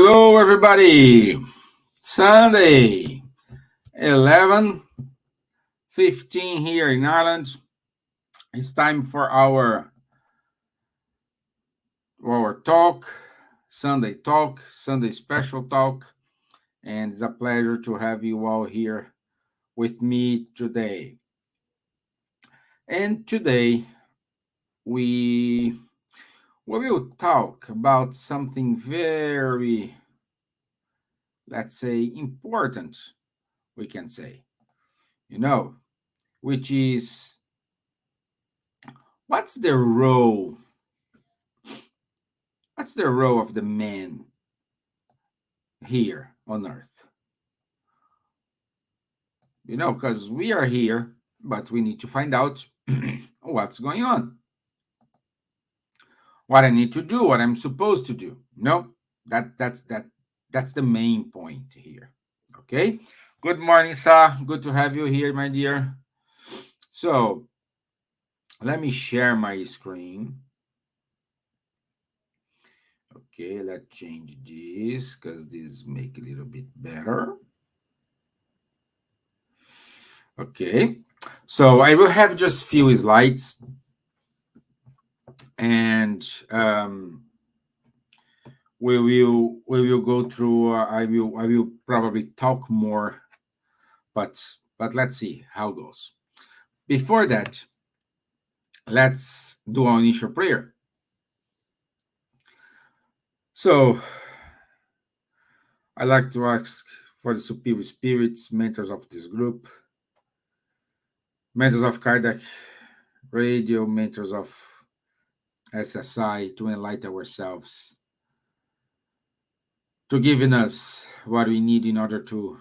Hello, everybody. Sunday, 11:15 here in Ireland. It's time for our talk, Sunday special talk, and it's a pleasure to have you all here with me today. And today we will talk about something very, let's say, important, we can say, which is what's the role what's the role of the man here on earth? Because we are here, but we need to find out what's going on, what I need to do, what I'm supposed to do. That's the main point here. Okay. Good morning, Sa. Good to have you here, my dear. So let me share my screen. Okay, let's change this because this make a little bit better. Okay, so I will have just few slides, and we will go through. I will probably talk more, but let's see how it goes. Before that, let's do our initial prayer. So, I like to ask for the superior spirits, mentors of this group, mentors of Kardec Radio, mentors of SSI, to enlighten ourselves, to giving us what we need in order to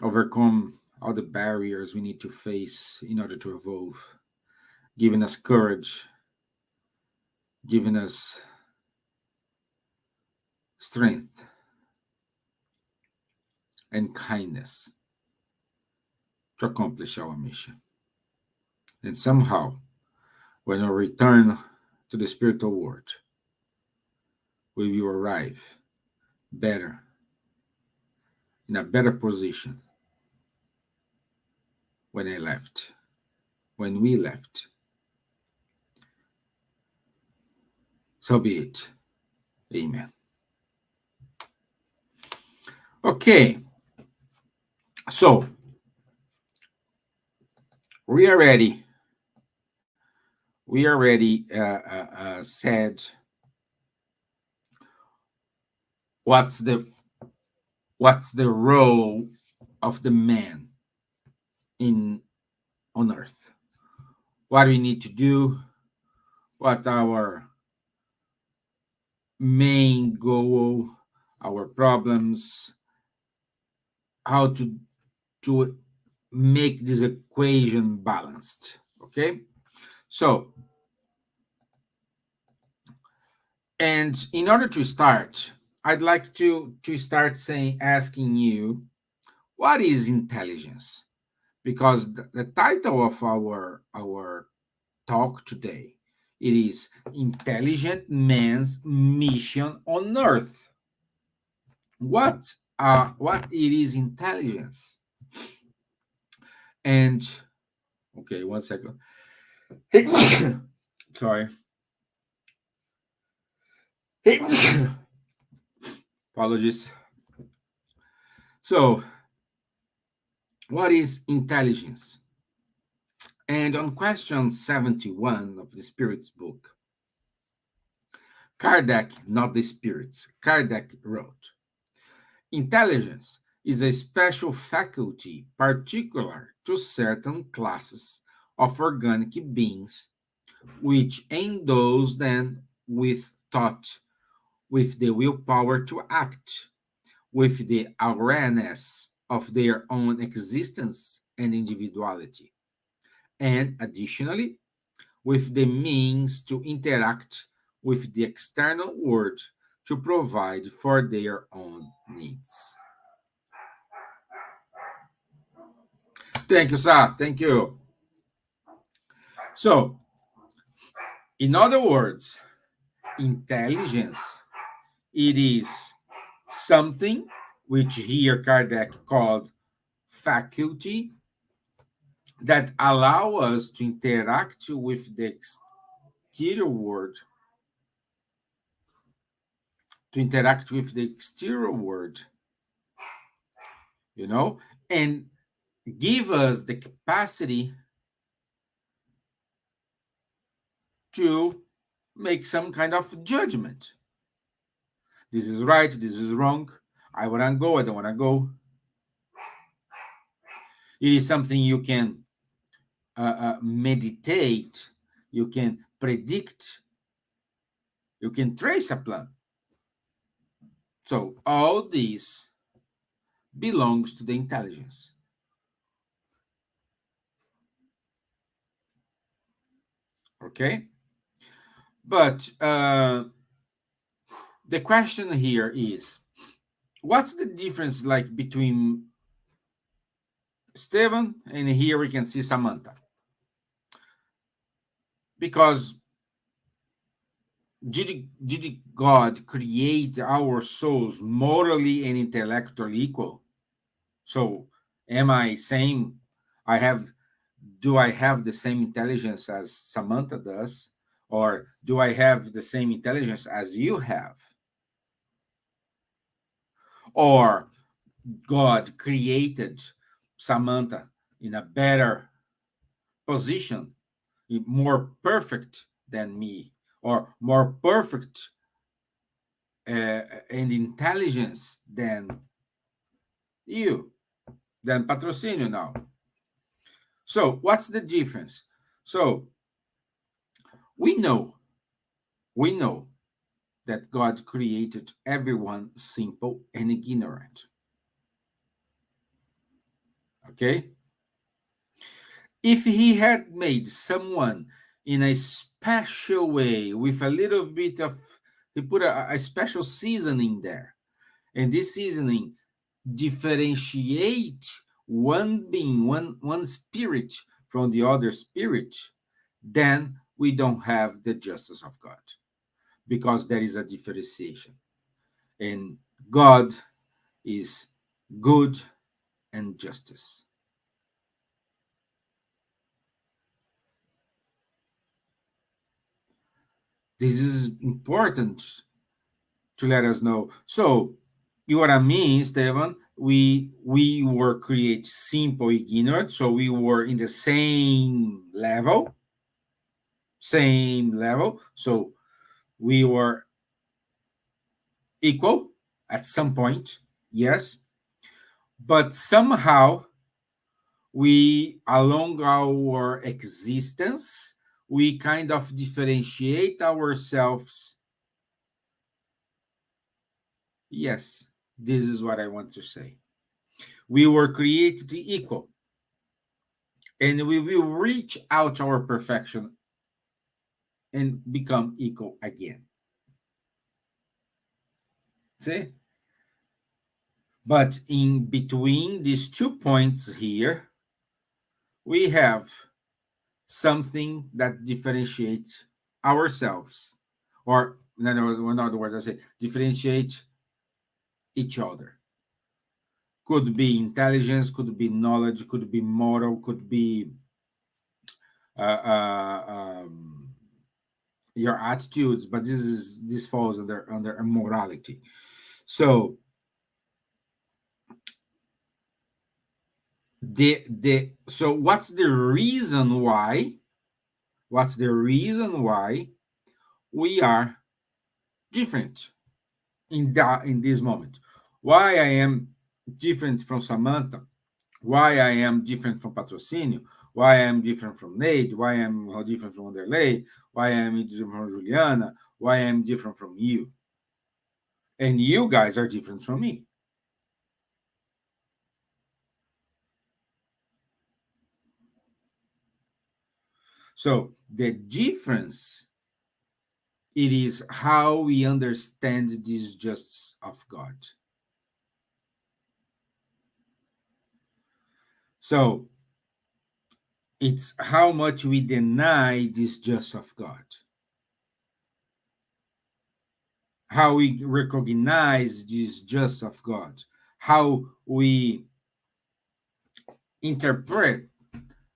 overcome all the barriers we need to face in order to evolve, giving us courage, giving us strength and kindness to accomplish our mission. And somehow, when we return to the spiritual world, we will arrive better, in a better position when we left. So be it. Amen. Okay. So, we already said what's the role of the man on earth, what we need to do, what our main goal, our problems, how to make this equation balanced. Okay, so, and in order to start, I'd like to start asking you, what is intelligence? Because the title of our talk today, it is Intelligent Man's Mission on Earth. What it is intelligence? And okay, 1 second. Sorry. Apologies. So, what is intelligence? And on question 71 of the Spirits book, Kardec, not the Spirits, Kardec wrote, intelligence is a special faculty particular to certain classes of organic beings, which endows them with thought, with the willpower to act, with the awareness of their own existence and individuality, and additionally, with the means to interact with the external world to provide for their own needs. Thank you, sir. Thank you. So, in other words, intelligence It is something which here Kardec called faculty that allow us to interact with the exterior world, you know, and give us the capacity to make some kind of judgment. This is right, this is wrong. I want to go, I don't want to go. It is something you can meditate, you can predict, you can trace a plan. So all this belongs to the intelligence. Okay? But the question here is, what's the difference like between Stevan and here we can see Samantha? Because did God create our souls morally and intellectually equal? So am I saying I have do I have the same intelligence as Samantha does? Or do I have the same intelligence as you have? Or God created Samantha in a better position, more perfect than me, or more perfect and intelligence than you, than Patrocinio now. So, what's the difference? So, we know, we know that God created everyone simple and ignorant. Okay? If he had made someone in a special way with a little bit of, he put a special seasoning there, and this seasoning differentiate one being, one spirit from the other spirit, then we don't have the justice of God because there is a differentiation. And God is good and justice. This is important to let us know. So, you know what I mean, Stevan? We were created simple, ignorant, so we were in the same level. So we were equal at some point, yes, but somehow we, along our existence, we kind of differentiate ourselves. Yes, this is what I want to say. We were created equal, and we will reach out our perfection and become equal again. See? But in between these 2 points here, we have something that differentiates ourselves, or in other words, I say differentiate each other. Could be intelligence, could be knowledge, could be moral, could be uh, uh, um, your attitudes, but this falls under morality. So so what's the reason why? What's the reason why we are different in this moment? Why I am different from Samantha? Why I am different from Patrocinio? Why I am different from Nate? Why I am different from Underlay? Why I am different from Juliana? Why I am different from you? And you guys are different from me. So the difference, it is how we understand this justice of God. So it's how much we deny this justice of God. how we recognize this just of God, how we interpret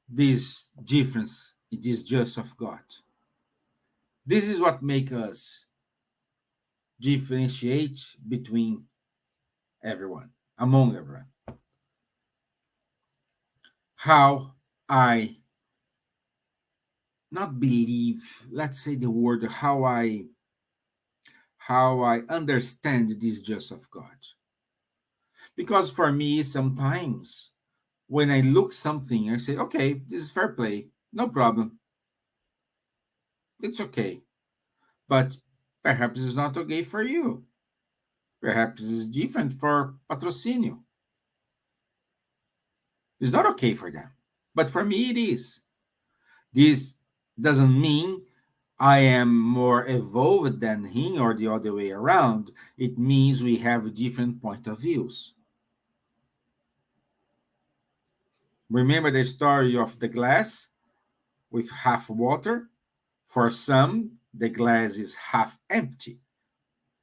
this difference, this just of God. This is what makes us differentiate between everyone, among everyone. How I not believe, let's say the word, how I understand this just of God. Because for me, sometimes when I look something, I say, okay, this is fair play, no problem, it's okay. But perhaps it's not okay for you. Perhaps it's different for patrocinio. It's not okay for them. But for me, it is. This doesn't mean I am more evolved than him or the other way around. It means we have different point of views. Remember the story of the glass with half water? For some, the glass is half empty.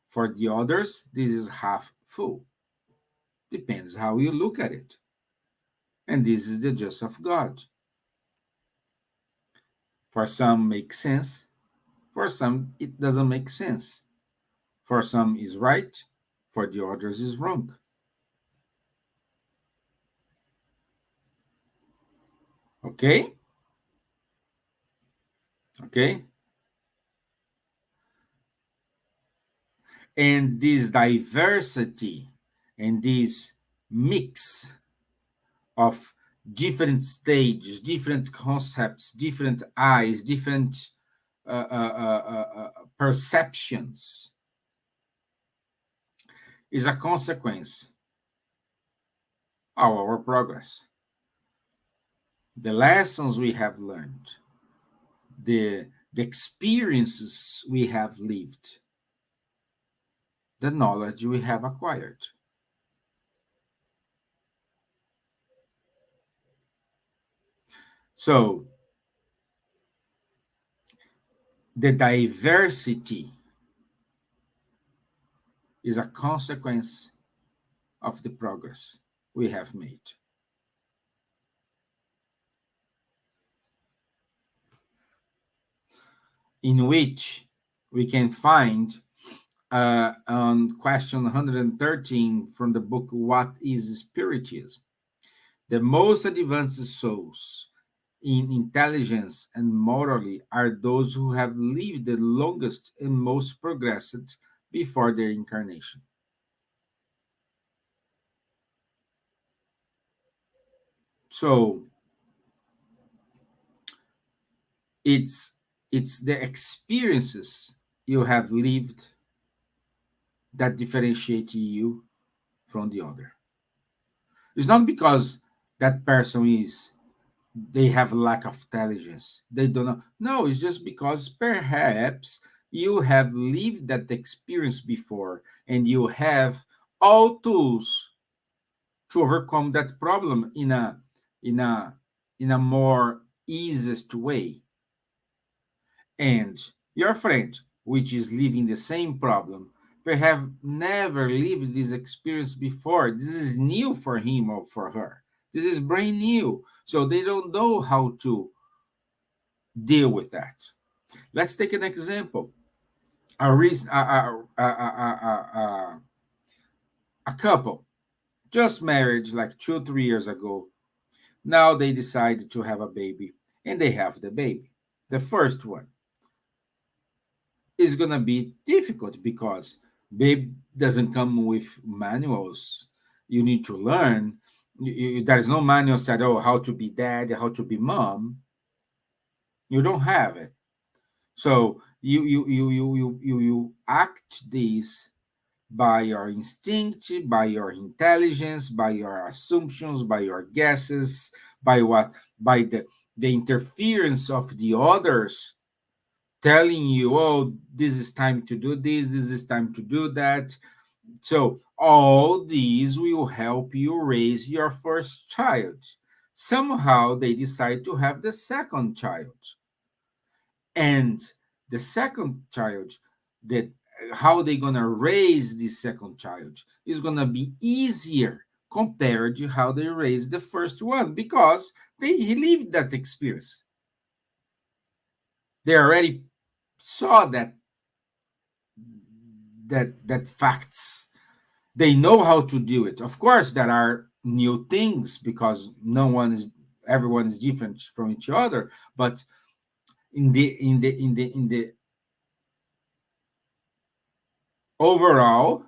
For the others, this is half full. Depends how you look at it. And this is the just of God. For some makes sense, for some it doesn't make sense. For some is right, for the others is wrong. Okay? Okay? And this diversity and this mix of different stages, different concepts, different eyes, different perceptions is a consequence of our progress. The lessons we have learned, the experiences we have lived, the knowledge we have acquired. So, the diversity is a consequence of the progress we have made. In which we can find on question 113 from the book What is Spiritism? The most advanced souls in intelligence and morally are those who have lived the longest and most progressed before their incarnation. So it's it's the experiences you have lived that differentiate you from the other. It's not because that person is they have lack of intelligence. They don't know. No, it's just because perhaps you have lived that experience before and you have all tools to overcome that problem in a in a more easiest way. And your friend, which is living the same problem, perhaps never lived this experience before. This is new for him or for her. This is brand new. So they don't know how to deal with that. Let's take an example. A, reason, a couple just married like 2 3 years ago. Now they decided to have a baby, and they have the baby. The first one is gonna be difficult because baby doesn't come with manuals. You need to learn. There is no manual said, oh, how to be dad, how to be mom. You don't have it. So you act this by your instinct, by your intelligence, by your assumptions, by your guesses, by the interference of the others telling you, oh, this is time to do this is time to do that. So all these will help you raise your first child. Somehow they decide to have the second child. And the second child that how they gonna raise the second child is gonna be easier compared to how they raised the first one, because he lived that experience. They already saw that facts. They know how to do it. Of course, there are new things because no one is everyone is different from each other. But in the overall,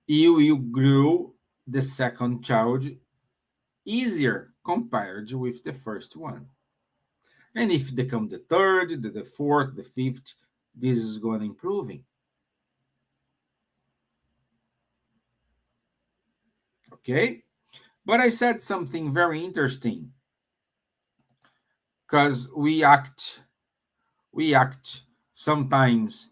you grew the second child easier compared with the first one. And if they come the third, the fourth, the fifth, this is going improving. Okay? But I said something very interesting, because we act sometimes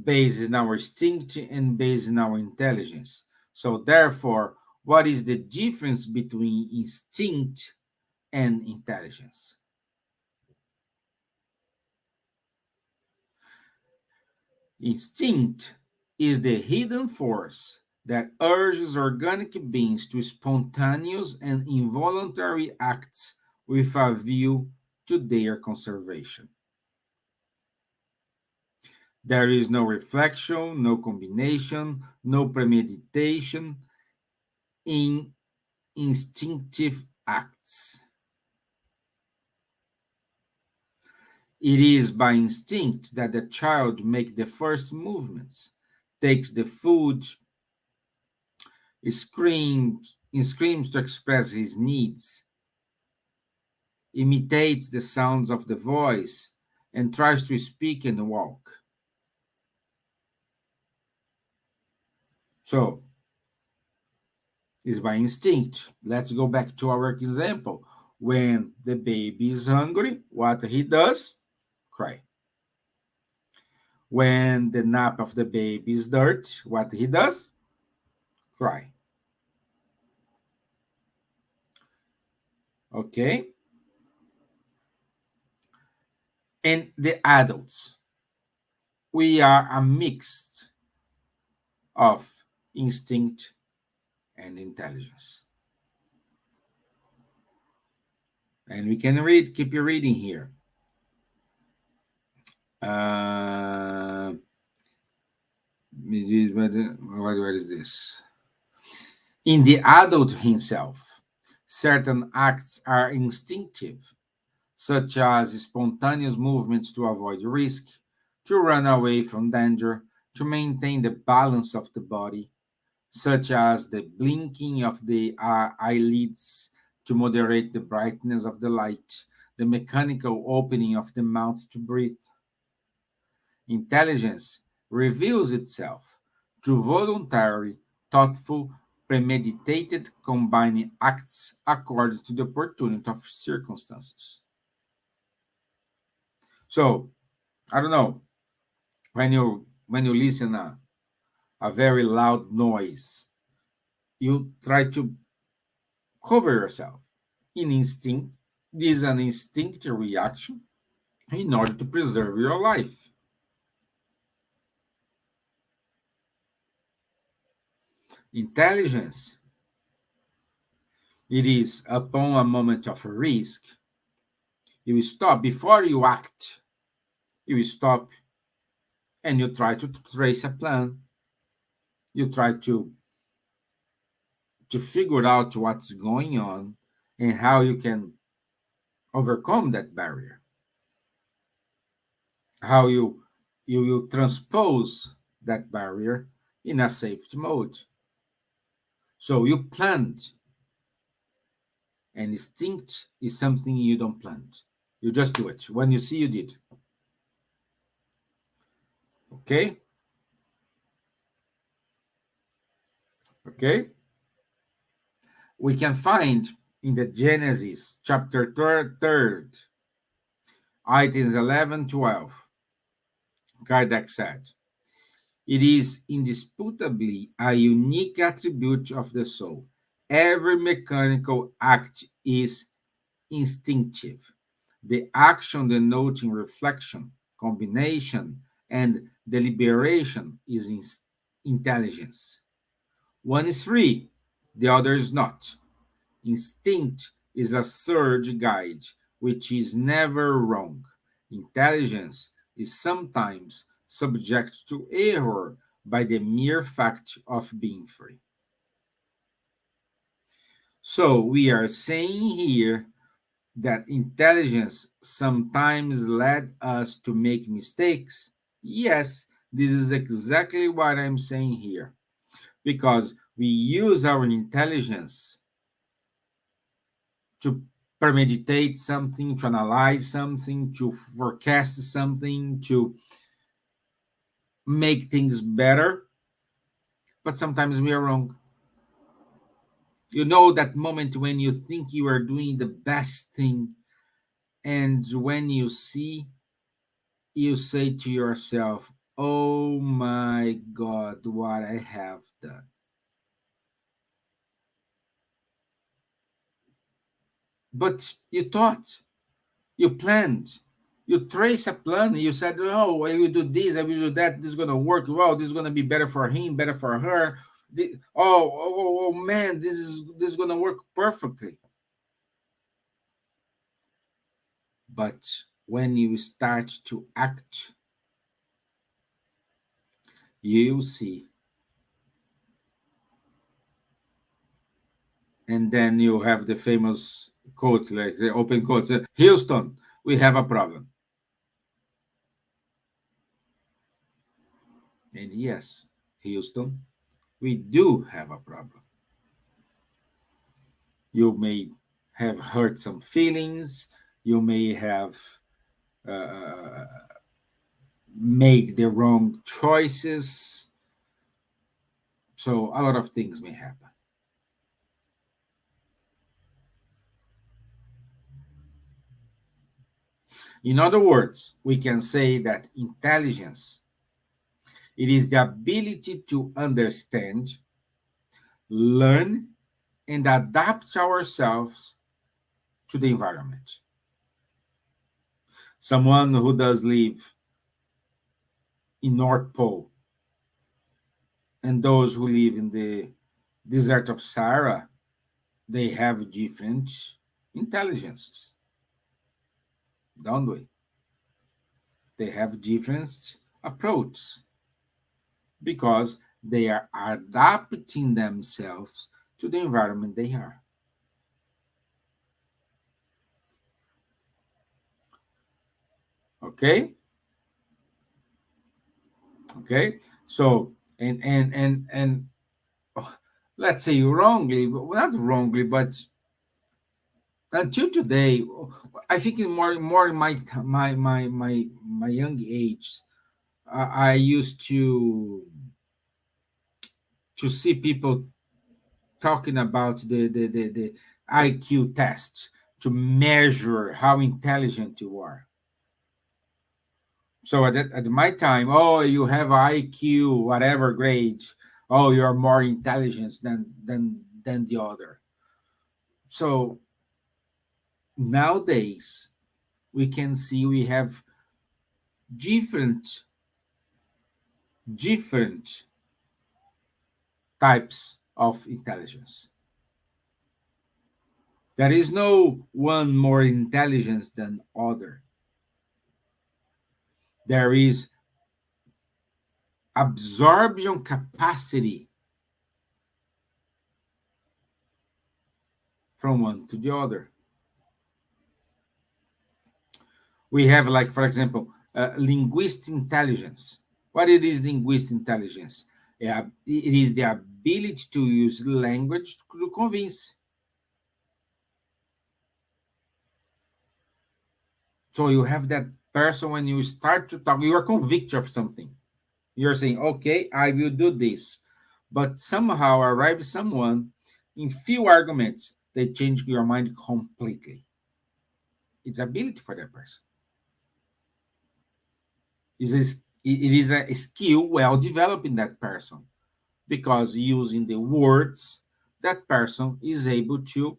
based in our instinct and based in our intelligence. So therefore, what is the difference between instinct and intelligence? Instinct is the hidden force that urges organic beings to spontaneous and involuntary acts with a view to their conservation. There is no reflection, no combination, no premeditation in instinctive acts. It is by instinct that the child makes the first movements, takes the food, screams to express his needs, imitates the sounds of the voice, and tries to speak and walk. So, it's by instinct. Let's go back to our example. When the baby is hungry, what he does? Cry. When the nap of the baby is dirt, what he does? Cry. Okay? And the adults, we are a mix of instinct and intelligence. And we can keep you reading here. Uh, what is this? In the adult himself, certain acts are instinctive, such as spontaneous movements to avoid risk, to run away from danger, to maintain the balance of the body, such as the blinking of the eyelids to moderate the brightness of the light, the mechanical opening of the mouth to breathe. Intelligence reveals itself through voluntary, thoughtful, premeditated, combining acts according to the opportunity of circumstances. So, I don't know, when you listen a very loud noise, you try to cover yourself. In instinct, this is an instinctive reaction in order to preserve your life. Intelligence, it is upon a moment of risk, you stop before you act. You stop and you try to trace a plan. You try to figure out what's going on and how you can overcome that barrier. How you will transpose that barrier in a safety mode. So you planned, and instinct is something you don't plan. You just do it. When you see, you did. Okay? Okay? We can find in the Genesis chapter 3rd, items 11, 12. Kardec said, it is indisputably a unique attribute of the soul. Every mechanical act is instinctive. The action denoting reflection, combination, and deliberation is intelligence. One is free, the other is not. Instinct is a surge guide, which is never wrong. Intelligence is sometimes subject to error by the mere fact of being free. So, we are saying here that intelligence sometimes led us to make mistakes? Yes, this is exactly what I'm saying here. Because we use our intelligence to premeditate something, to analyze something, to forecast something, to make things better, but sometimes we are wrong. You know that moment when you think you are doing the best thing, and when you see, you say to yourself, "Oh my God, what I have done." But you thought, you planned, you trace a plan, you said, "Oh, I will do this, I will do that, this is going to work well, this is going to be better for him, better for her. Oh man, this is going to work perfectly." But when you start to act, you see, and then you have the famous quote, like the open quote, "Houston, we have a problem." And yes, Houston, we do have a problem. You may have hurt some feelings, you may have uh, made the wrong choices. So a lot of things may happen. In other words, we can say that intelligence, it is the ability to understand, learn, and adapt ourselves to the environment. Someone who does live in North Pole and those who live in the desert of Sahara, they have different intelligences, don't we? They have different approaches because they are adapting themselves to the environment they are. Okay? Okay? So, and oh, let's say wrongly, not wrongly, but until today, I think in more in my young age, I used to see people talking about the IQ test to measure how intelligent you are. So at my time, oh, you have IQ, whatever grade. Oh, you're more intelligent than the other. So nowadays, we can see we have different different types of intelligence. There is no one more intelligence than other. There is absorption capacity from one to the other. We have, like, for example, linguistic intelligence. What it is linguistic intelligence? Yeah, it is the ability to use language to convince. So you have that person when you start to talk, you are convicted of something. You're saying, okay, I will do this. But somehow arrives someone in few arguments, they change your mind completely. It's ability for that person. It is a skill well developed in that person because using the words, that person is able to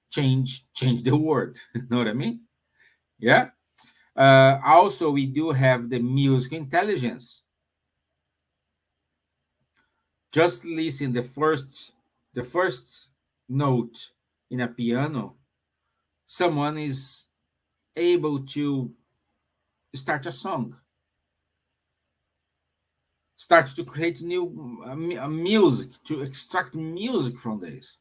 change the word. You know what I mean? Yeah. Also, we do have the music intelligence. Just listen the first note in a piano. Someone is able to start a song, start to create new music, to extract music from this,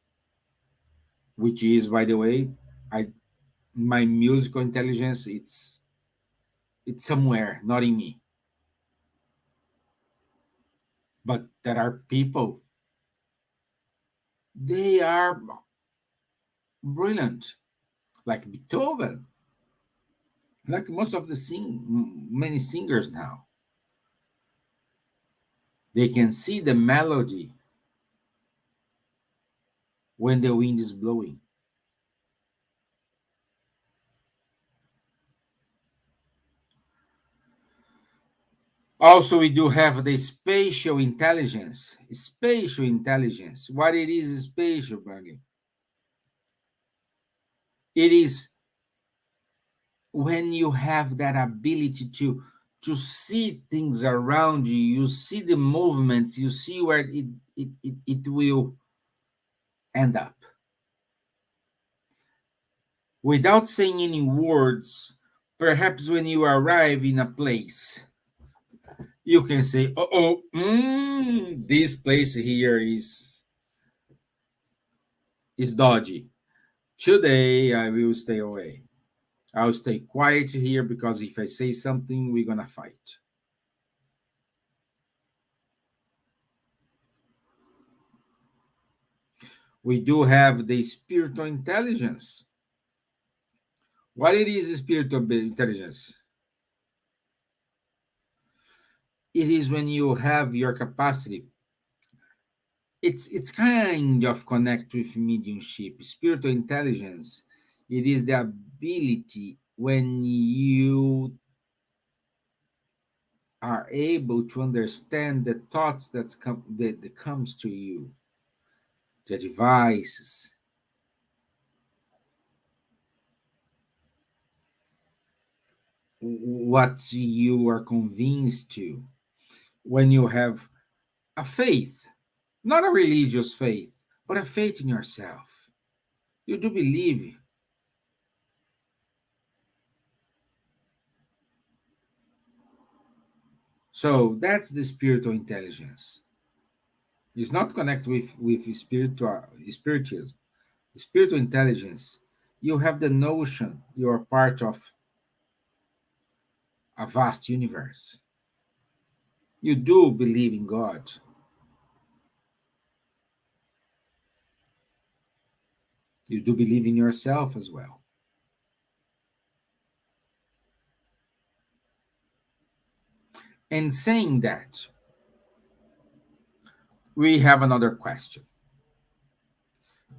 which is, by the way, I my musical intelligence, it's somewhere, not in me. But there are people, they are brilliant, like Beethoven, like most of the many singers now. They can see the melody when the wind is blowing. Also, we do have the spatial intelligence. Spatial intelligence. What it is spatial, Bernie? It is when you have that ability to see things around you, you see the movements, you see where it will end up. Without saying any words, perhaps when you arrive in a place, you can say, oh, this place here is dodgy. Today I will stay away. I'll stay quiet here because if I say something, we're gonna fight. We do have the spiritual intelligence. What it is spiritual intelligence? It is when you have your capacity. It's kind of connect with mediumship. Spiritual intelligence. It is the ability when you are able to understand the thoughts that comes to you, the devices, what you are convinced to. When you have a faith, not a religious faith, but a faith in yourself. You do believe. So that's the spiritual intelligence. It's not connected with spiritualism. Spiritual intelligence, you have the notion you are part of a vast universe. You do believe in God. You do believe in yourself as well. And saying that, we have another question.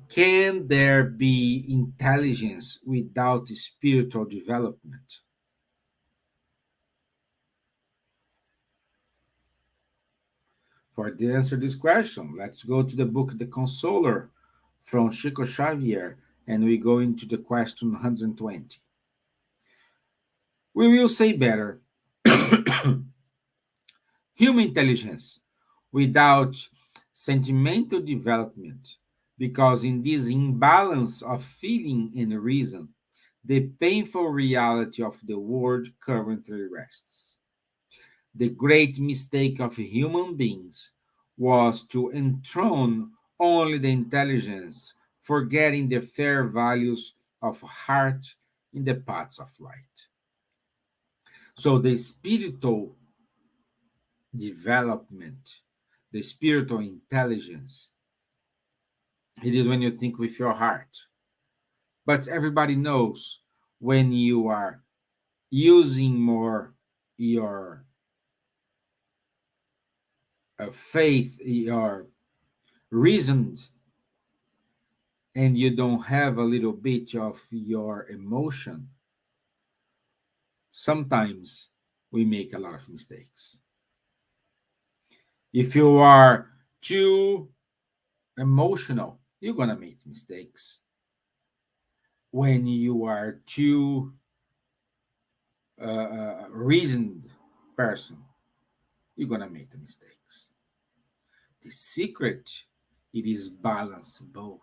Can there be intelligence without spiritual development? For the answer to this question, let's go to the book The Consoler from Chico Xavier, and we go into the question 120. We will say better human intelligence without sentimental development, because in this imbalance of feeling and reason, the painful reality of the world currently rests. The great mistake of human beings was to enthrone only the intelligence, forgetting the fair values of heart in the paths of light. So the spiritual development, the spiritual intelligence, it is when you think with your heart. But everybody knows when you are using more your faith, your reasons, and you don't have a little bit of your emotion, sometimes we make a lot of mistakes. If you are too emotional, you're going to make mistakes. When you are too reasoned person, you're gonna make the mistakes. The secret, it is balance both.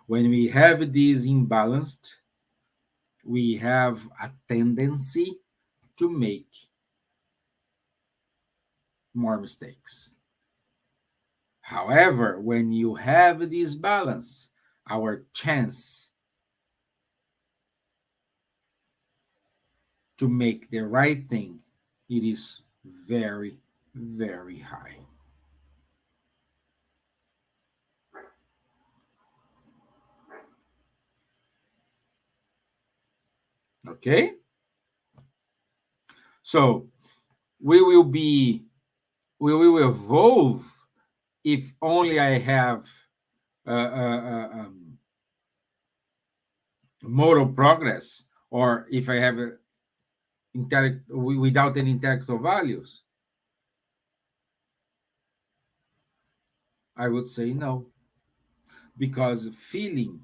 When we have this imbalanced, we have a tendency to make more mistakes. However, when you have this balance, our chance to make the right thing, it is very, very high. Okay? So we will be, we will evolve if only I have moral progress, or if I have without any intellectual values. I would say no, because feeling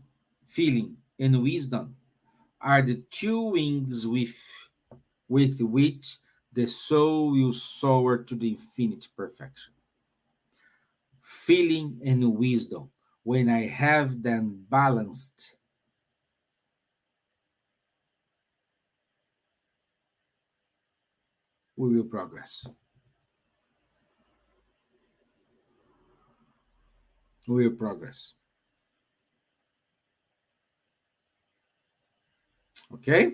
and wisdom are the two wings with which the soul will soar to the infinite perfection. Feeling and wisdom, when I have them balanced, we will progress. We will progress. Okay?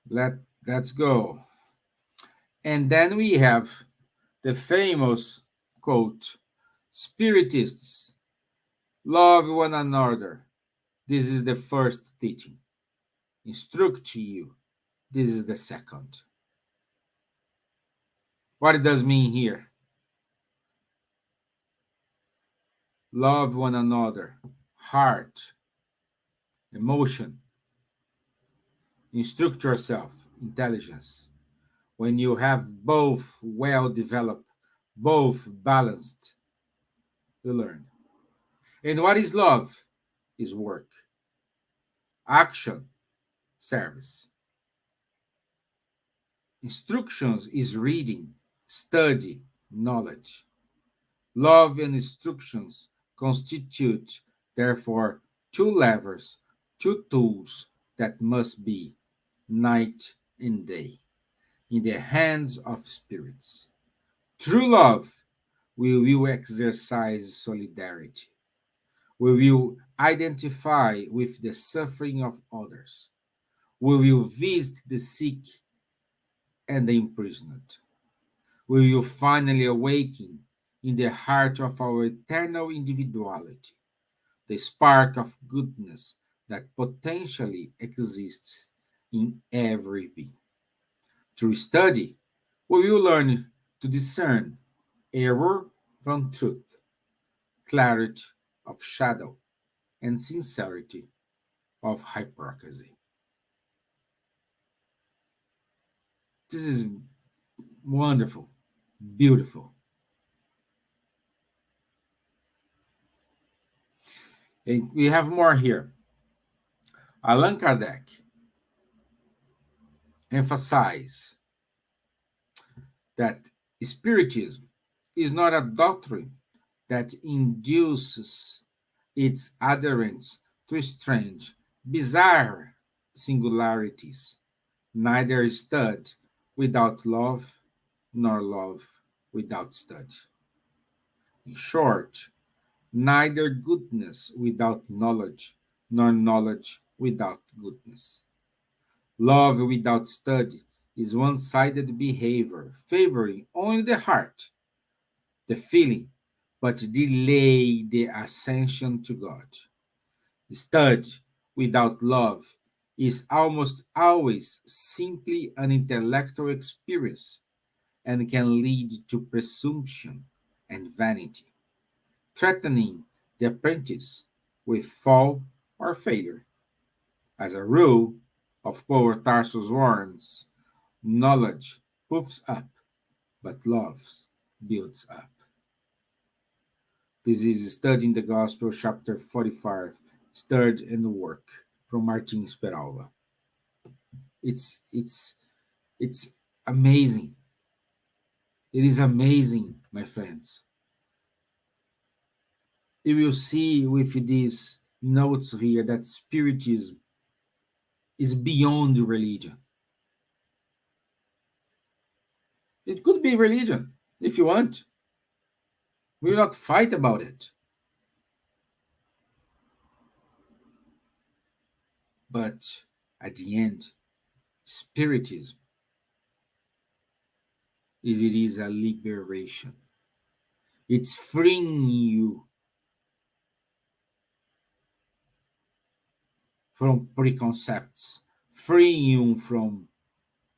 Let's go. And then we have the famous quote: Spiritists, love one another. This is the first teaching. Instruct you. This is the second. What it does mean here? Love one another. Heart, emotion. Instruct yourself. Intelligence. When you have both well developed, both balanced, you learn. And what is love? Is work. Action, service. Instructions is reading, study, knowledge. Love and instructions constitute, therefore, two levers, two tools that must be night and day in the hands of spirits. Through love, we will exercise solidarity. We will identify with the suffering of others. We will visit the sick and the imprisoned. We will finally awaken in the heart of our eternal individuality the spark of goodness that potentially exists in every being. Through study, we will learn to discern error from truth, clarity of shadow, and sincerity of hypocrisy. This is wonderful, beautiful. And we have more here. Allan Kardec emphasized that Spiritism is not a doctrine that induces its adherents to strange, bizarre singularities, neither stud without love, nor love without stud. In short, neither goodness without knowledge, nor knowledge without goodness. Love without study is one sided behavior favoring only the heart, the feeling, but delay the ascension to God. Study without love is almost always simply an intellectual experience and can lead to presumption and vanity, threatening the apprentice with fall or failure. As a rule, of Power Tarsus warns, knowledge puffs up, but love builds up. This is Studying the Gospel, chapter 45, Stirred in the Work, from Martin Speralva. It's amazing. It is amazing, my friends. You will see with these notes here that spiritism is beyond religion. It could be religion if you want. We will not fight about it. But at the end, spiritism it is a liberation. It's freeing you from preconcepts, freeing you from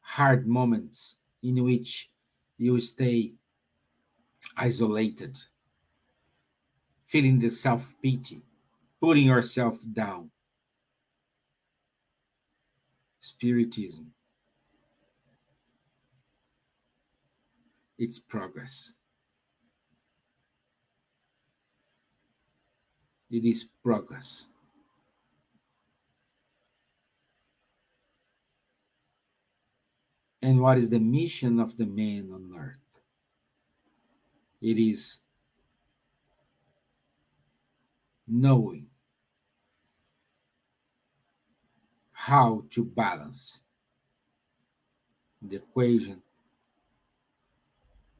hard moments in which you stay isolated, feeling the self pity, putting yourself down. Spiritism, it's progress. It is progress. And what is the mission of the man on earth? It is knowing how to balance the equation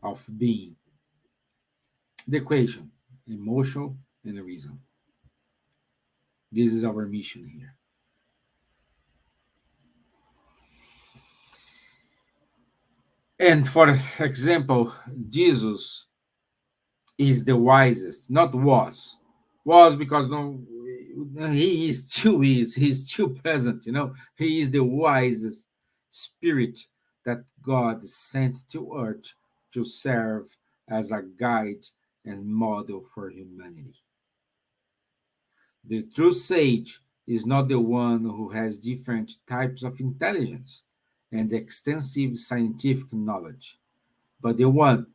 of being, the equation, emotional and reason. This is our mission here. And for example, Jesus is the wisest, not was. Was because no, he is still is, he's still present, He is the wisest spirit that God sent to earth to serve as a guide and model for humanity. The true sage is not the one who has different types of intelligence and extensive scientific knowledge, but the one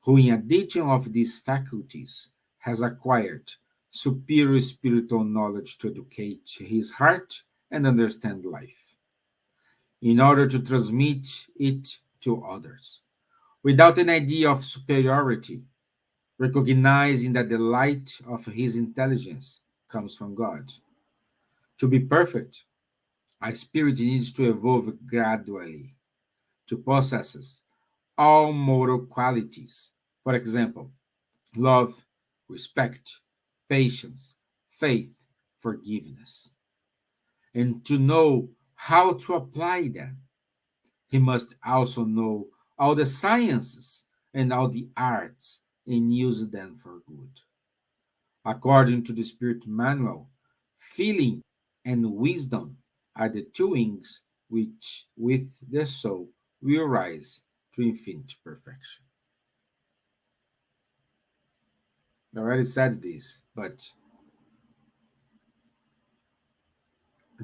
who, in addition of these faculties, has acquired superior spiritual knowledge to educate his heart and understand life, in order to transmit it to others, without an idea of superiority, recognizing that the light of his intelligence comes from God. To be perfect, a spirit needs to evolve gradually to possess all moral qualities. For example, love, respect, patience, faith, forgiveness. And to know how to apply them, he must also know all the sciences and all the arts and use them for good. According to the Spirit Manual, feeling and wisdom are the two wings which, with the soul, will rise to infinite perfection. I already said this, but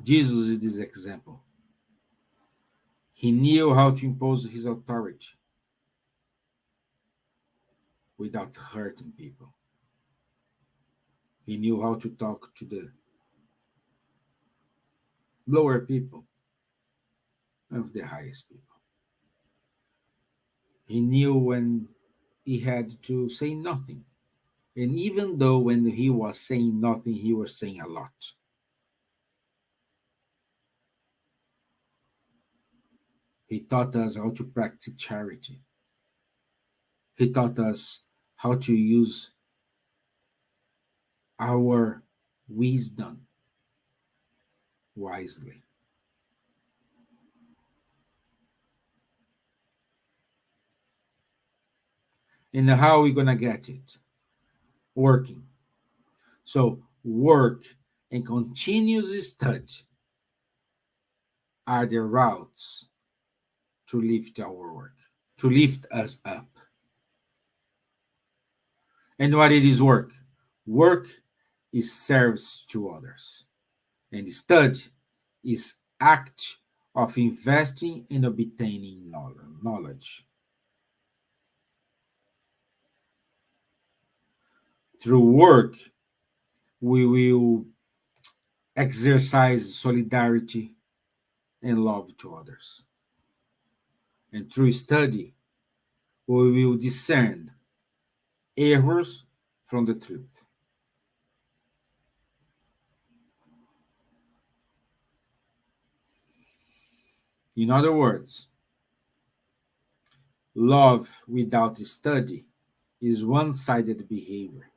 Jesus is this example. He knew how to impose his authority without hurting people. He knew how to talk to the lower people of the highest people. He knew when he had to say nothing. And even though when he was saying nothing, he was saying a lot. He taught us how to practice charity. He taught us how to use our wisdom wisely. And how are we going to get it? Working. So, work and continuous study are the routes to lift our work, to lift us up. And what it is work? Work is service to others. And study is act of investing in obtaining knowledge. Through work, we will exercise solidarity, and love to others. And through study, we will discern errors from the truth. In other words, love without study is one sided behavior.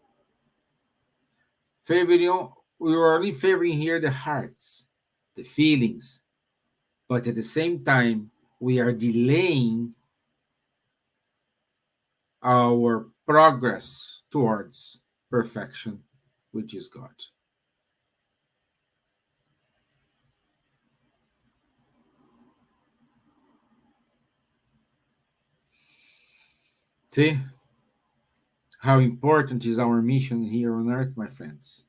Favoring, we are only favoring here the hearts, the feelings, but at the same time, we are delaying our progress towards perfection, which is God. See how important is our mission here on earth, my friends?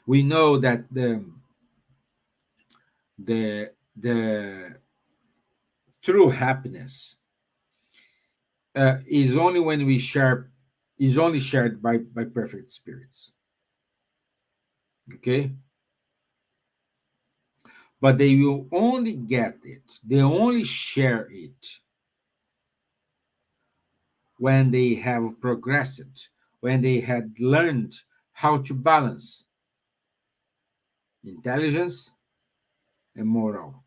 We know that the true happiness is only when we share is only shared by perfect spirits. Okay, but they will only get it, they only share it when they have progressed, when they had learned how to balance intelligence and moral.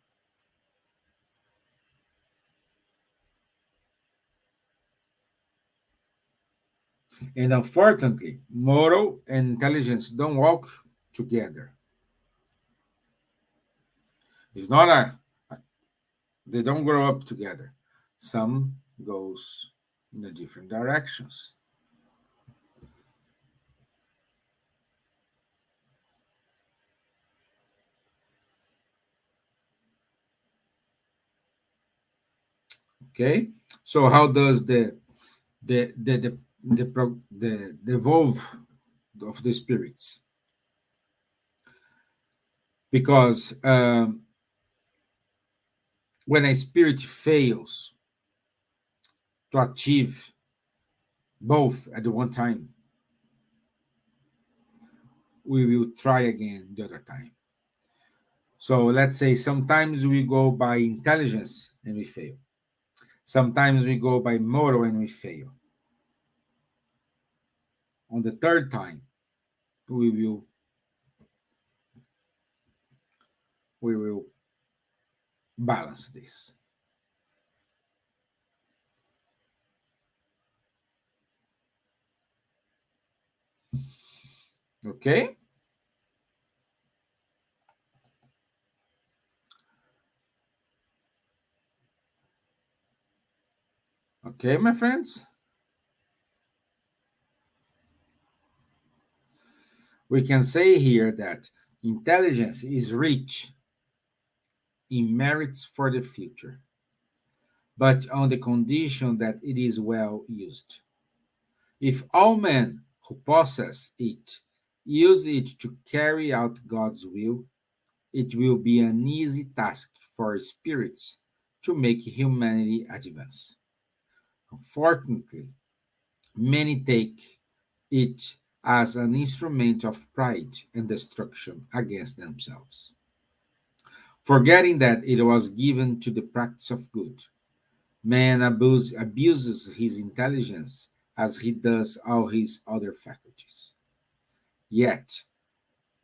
And unfortunately, moral and intelligence don't walk together. It's not they don't grow up together. Some goes in a different directions. Okay, so how does the evolve of the spirits? Because when a spirit fails to achieve both at the one time, we will try again the other time. So let's say sometimes we go by intelligence and we fail. Sometimes we go by moral and we fail. On the third time, we will we will balance this. Okay? Okay, my friends? We can say here that intelligence is rich in merits for the future, but on the condition that it is well used. If all men who possess it use it to carry out God's will, it will be an easy task for spirits to make humanity advance. Unfortunately, many take it as an instrument of pride and destruction against themselves, forgetting that it was given to the practice of good. Man abuses his intelligence as he does all his other faculties. Yet,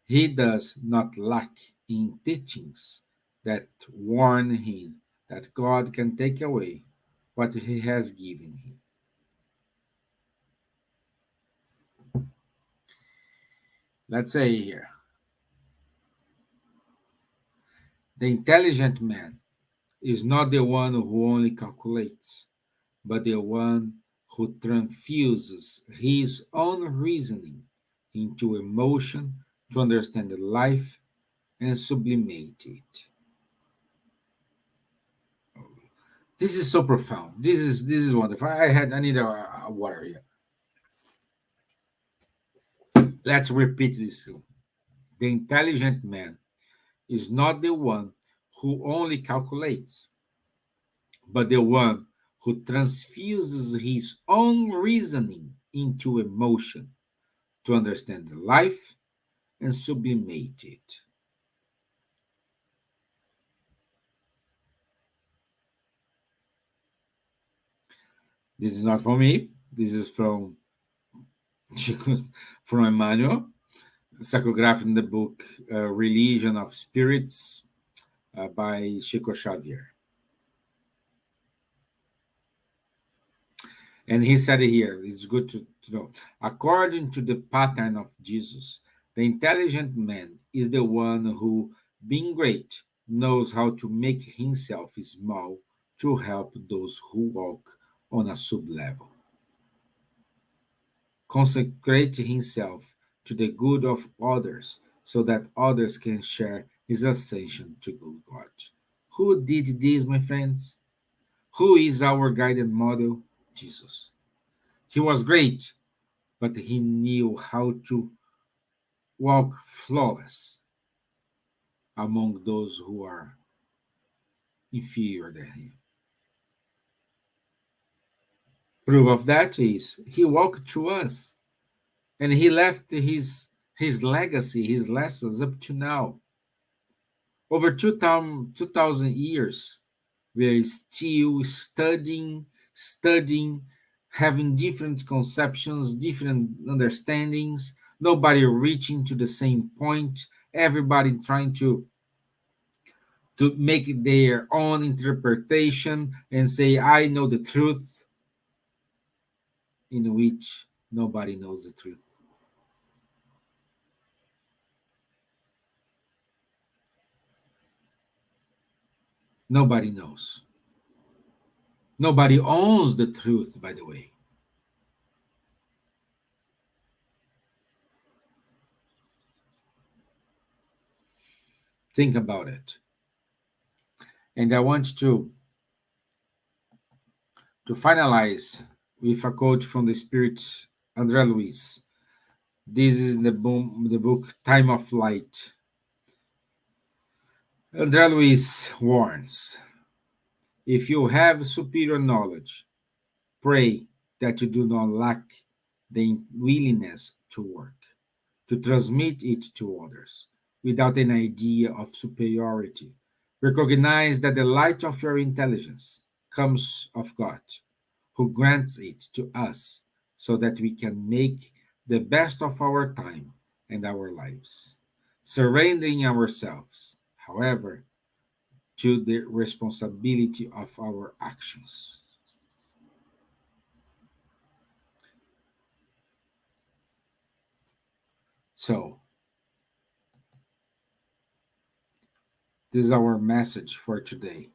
he does not lack in teachings that warn him that God can take away what he has given him. Let's say here the intelligent man is not the one who only calculates, but the one who transfuses his own reasoning into emotion to understand life and sublimate it. This is so profound. This is wonderful. I need a water here. Let's repeat this. The intelligent man is not the one who only calculates, but the one who transfuses his own reasoning into emotion to understand life and sublimate it. This is not from me. This is from from Emmanuel, psychographed in the book Religion of Spirits by Chico Xavier. And he said here, it's good to know, according to the pattern of Jesus, the intelligent man is the one who, being great, knows how to make himself small to help those who walk on a sub level. Consecrate himself to the good of others so that others can share his ascension to good God. Who did this, my friends? Who is our guided model? Jesus. He was great, but he knew how to walk flawless among those who are inferior than him. Proof of that is he walked through us and he left his legacy, his lessons up to now. Over 2,000 years, we are still studying, having different conceptions, different understandings, nobody reaching to the same point, everybody trying to make their own interpretation and say, I know the truth, in which nobody knows the truth. Nobody knows. Nobody owns the truth, by the way. Think about it. And I want to finalize with a quote from the spirit André Luiz. This is the book Time of Light. André Luiz warns, if you have superior knowledge, pray that you do not lack the willingness to work, to transmit it to others without an idea of superiority. Recognize that the light of your intelligence comes of God, who grants it to us so that we can make the best of our time and our lives, surrendering ourselves, however, to the responsibility of our actions. So, this is our message for today.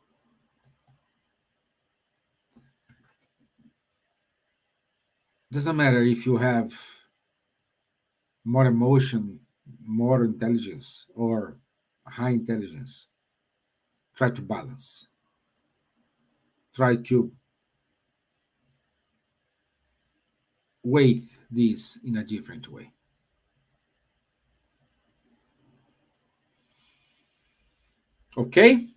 Doesn't matter if you have more emotion, more intelligence, or high intelligence. Try to balance. Try to weight this in a different way. Okay?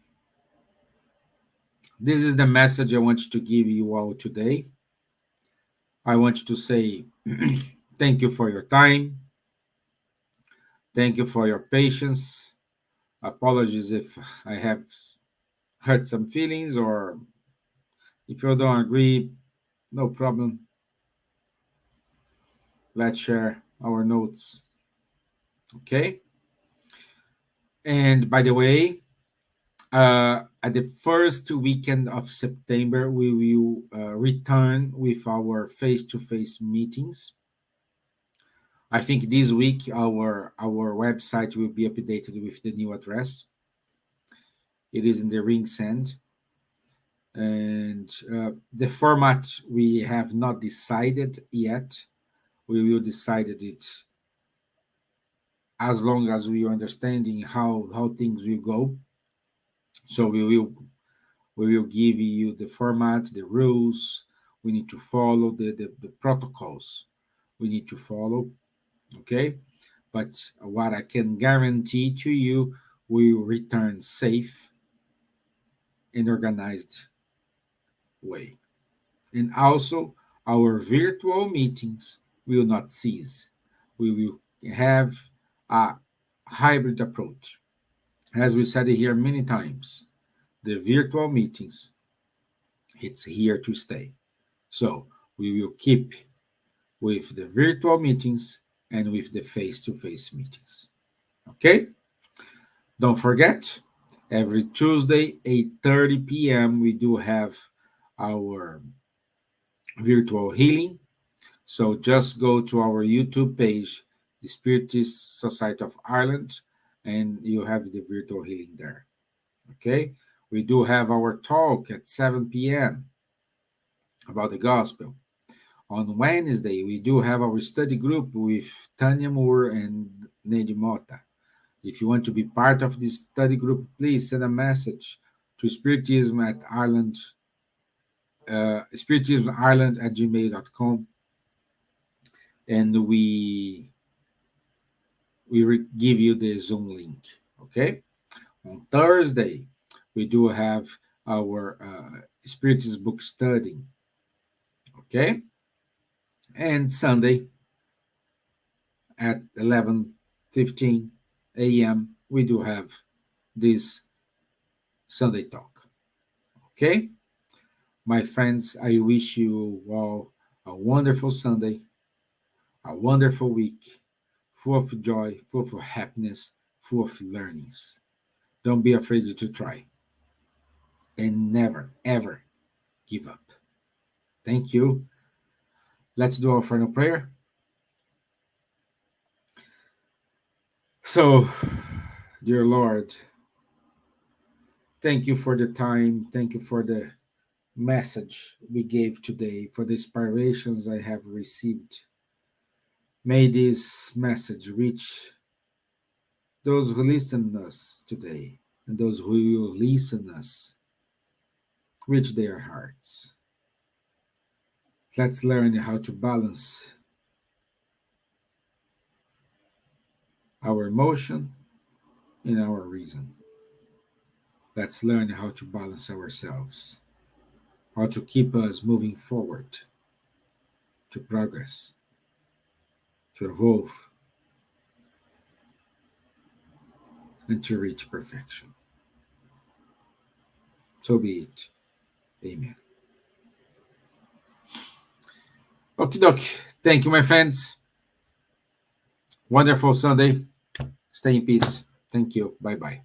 This is the message I want to give you all today. I want to say thank you for your time. Thank you for your patience. Apologies if I have hurt some feelings, or if you don't agree, no problem. Let's share our notes. Okay? And by the way, at the first weekend of September, we will return with our face-to-face meetings. I think this week our website will be updated with the new address. It is in the ring sand, and the format we have not decided yet. We will decide it as long as we are understanding how things will go. So we will give you the format, the rules. We need to follow the protocols we need to follow. Okay. But what I can guarantee to you, we will return safe and organized way. And also, Our virtual meetings will not cease. We will have a hybrid approach. As we said here many times, the virtual meetings, it's here to stay. So we will keep with the virtual meetings and with the face-to-face meetings. Okay? Don't forget, every Tuesday, 8:30 p.m., we do have our virtual healing. So just go to our YouTube page, the Spiritist Society of Ireland, and you have the virtual healing there. Okay? We do have our talk at 7 p.m. about the gospel. On Wednesday, we do have our study group with Tanya Moore and Nedi Mota. If you want to be part of this study group, please send a message to spiritism at Ireland, spiritismireland at gmail.com, and we give you the Zoom link. Okay. On Thursday, we do have our Spiritist book study. Okay. And Sunday at 11:15 a.m., we do have this Sunday talk. Okay. My friends, I wish you all a wonderful Sunday, a wonderful week, full of joy, full of happiness, full of learnings. Don't be afraid to try and never, ever give up. Thank you. Let's do our final prayer. So, dear Lord, thank you for the time. Thank you for the message we gave today, for the inspirations I have received. May this message reach those who listen to us today and those who will listen to us, reach their hearts. Let's learn how to balance our emotion and our reason. Let's learn how to balance ourselves, how to keep us moving forward, to progress, to evolve, and to reach perfection. So be it. Amen. Okie dokie. Thank you, my friends. Wonderful Sunday. Stay in peace. Thank you. Bye bye.